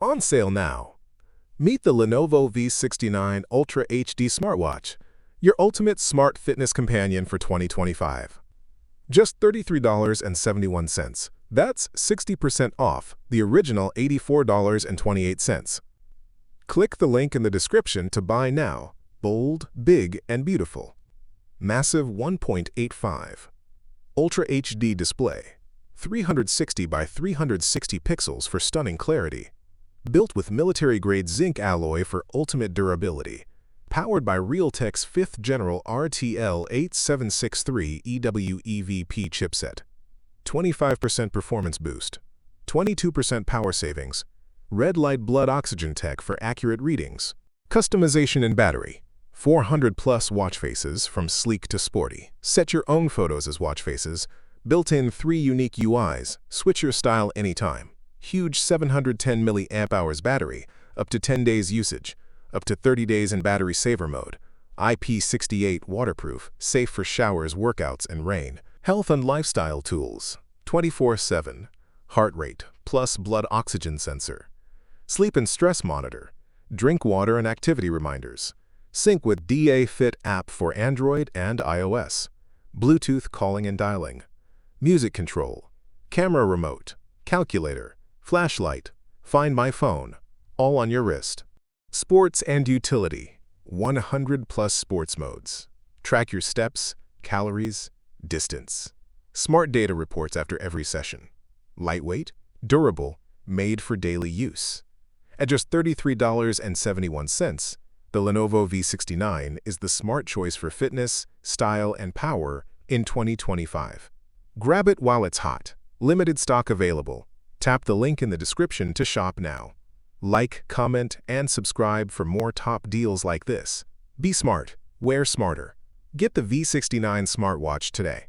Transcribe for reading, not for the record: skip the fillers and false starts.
On sale now. Meet the Lenovo V69 Ultra HD Smartwatch, your ultimate smart fitness companion for 2025. Just $33.71. That's 60% off the original $84.28. Click the link in the description to buy now. Bold, big, and beautiful. Massive 1.85. Ultra HD display. 360 by 360 pixels for stunning clarity. Built with military-grade zinc alloy for ultimate durability. Powered by Realtek's 5th General RTL8763 EWEVP chipset. 25% performance boost. 22% power savings. Red light blood oxygen tech for accurate readings. Customization and battery. 400+ watch faces from sleek to sporty. Set your own photos as watch faces. Built-in 3 unique UIs. Switch your style anytime. Huge 710 mAh battery, up to 10 days usage, up to 30 days in battery saver mode, IP68 waterproof, safe for showers, workouts, and rain. Health and lifestyle tools, 24/7, heart rate plus blood oxygen sensor, sleep and stress monitor, drink water and activity reminders, sync with DA Fit app for Android and iOS, Bluetooth calling and dialing, music control, camera remote, calculator, flashlight, Find My Phone, all on your wrist. Sports and utility, 100+ sports modes. Track your steps, calories, distance. Smart data reports after every session. Lightweight, durable, made for daily use. At just $33.71, the Lenovo V69 is the smart choice for fitness, style, and power in 2025. Grab it while it's hot. Limited stock available. Tap the link in the description to shop now. Like, comment, and subscribe for more top deals like this. Be smart, wear smarter. Get the V69 smartwatch today.